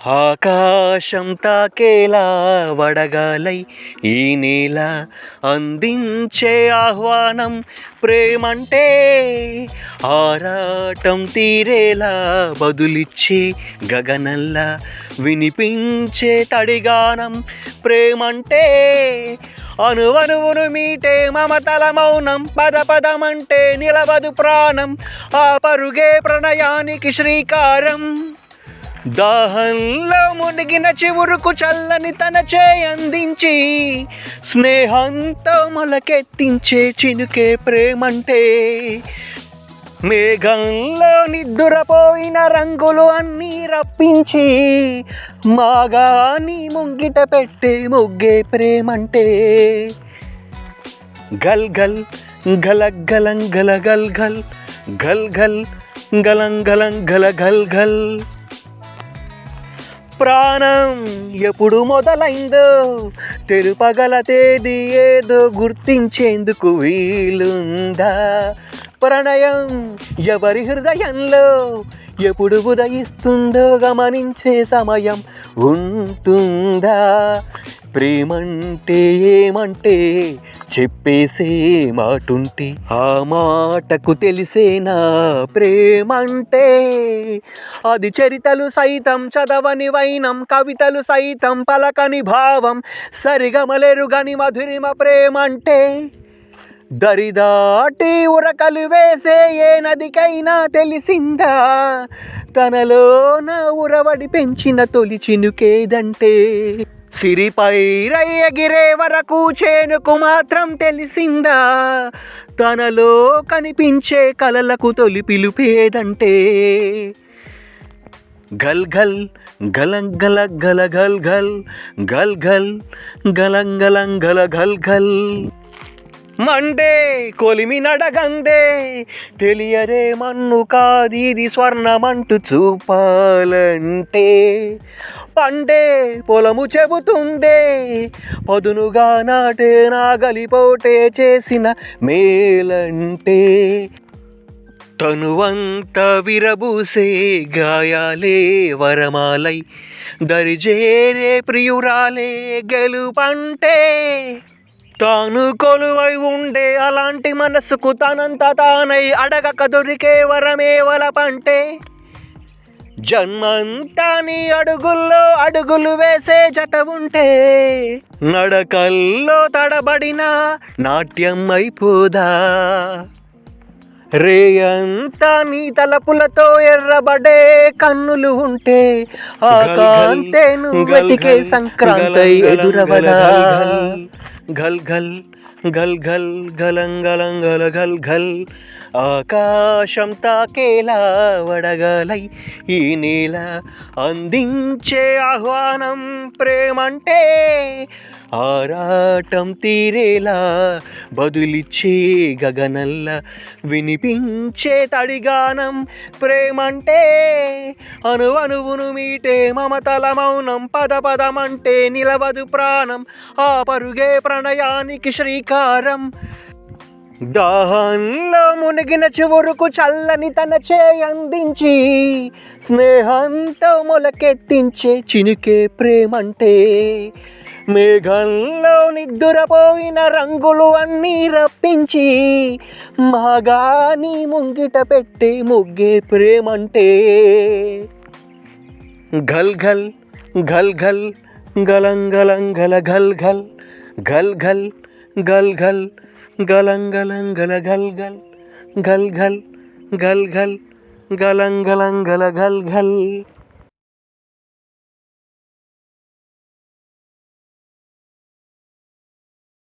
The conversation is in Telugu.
ఆకాశం తాకేలా వడగాలై ఈ నేల అందించే ఆహ్వానం ప్రేమంటే, ఆరాటం తీరేలా బదులిచ్చే గగనంలా వినిపించే తడిగానం ప్రేమంటే, అనువనువును మీటే మమతల మౌనం పద పదమంటే నిలవదు ప్రాణం, ఆ పరుగే ప్రణయానికి శ్రీకారం. దాహంలో మునిగిన చివురుకు చల్లని తన చేయందించి స్నేహంతో మొలకెత్తించే చినుకే ప్రేమంటే, మేఘంలో నిద్దురపోయిన రంగులు అన్నీ రప్పించి మాగాని ముంగిట పెట్టే ముగ్గే ప్రేమంటే. గల్ గల్ గలగలం గల గల్ గల్ గల్ గల్ గలంగలం గల గల్ గల్. ప్రాణం ఎప్పుడు మొదలైందో తెలుపగల తేదీ ఏదో గుర్తించేందుకు వీలుందా? ప్రణయం ఎవరి హృదయంలో ఎప్పుడు ఉదయిస్తుందో గమనించే సమయం ఉంటుందా? ప్రేమంటే ఏమంటే చెప్పేసే మాటుంటే ఆ మాటకు తెలిసేనా ప్రేమంటే. అది చరితలు సైతం చదవని వైనం, కవితలు సైతం పలకని భావం, సరిగమలెరుగని మధురిమ ప్రేమంటే. దరిదాటి ఉరకలు వేసే ఏ నదికైనా తెలిసిందా తనలోన ఉరవడి పెంచిన తొలి చినుకేదంటే. సిరిపై ఎగిరే వరకు చేనుకు మాత్రం తెలిసిందా తనలో కనిపించే కలలకు తొలి పిలుపేదంటే. గల్ గల్ గలంగల గల గల్ గల్ గల్ గల్ గలంగలం గల గల్ గల్. మండే కొలిమి నడగందే తెలియరే మన్ను కాదీది స్వర్ణమంటూ చూపాలంటే, పండే పొలము చెబుతుందే పదునుగా నాటే నాగలిపోటే చేసిన మేలంటే. తనువంత విరబూసే గాయాలే వరమాలై దరిజేరే ప్రియురాలే గెలుపంటే, తాను కొలువై ఉండే అలాంటి మనసుకు తనంత తానై అడగక దొరికే వరమే వలపంటే. జన్మంతా నీ అడుగుల్లో అడుగులు వేసే జత ఉంటే నడకల్లో తడబడిన నాట్యం అయిపోదా? రేయంతా నీ తలపులతో ఎర్రబడే కన్నులు ఉంటే ఆ కాంతే నువ్వు వెతికే సంక్రాంతి ఎదురవదా? గల్ గల్ గల్ గల్ గలంగలం గల గల్ గల్. ఆకాశం తాకేలా వడగాలై ఈ నేల అందించే ఆహ్వానం ప్రేమంటే, ఆరాటం తీరేలా బదులిచ్చే గగనల్లా వినిపించే తడిగానం ప్రేమంటే, అనువనువును మీటే మమతల మౌనం పద పదమంటే నిలవదు ప్రాణం, ఆ పరుగే ప్రణయానికి శ్రీకారం. దాహంలో మునిగిన చివురుకు చల్లని తన చేయందించి స్నేహంతో మొలకెత్తించే చినుకే ప్రేమంటే, మేఘంలో నిద్దురపోయిన రంగులు అన్నీ రప్పించి మాగాని ముంగిట పెట్టే ముగ్గే ప్రేమంటే. గల్ గల్ గల్ గల్ గలంగలం గల గల్ గల్ గల్ గల్ గల్ గల్ గలంగలం గల గల్ గల్ గల్ గల్ గల్ గల్ గలంగలం గల గల్ గల్.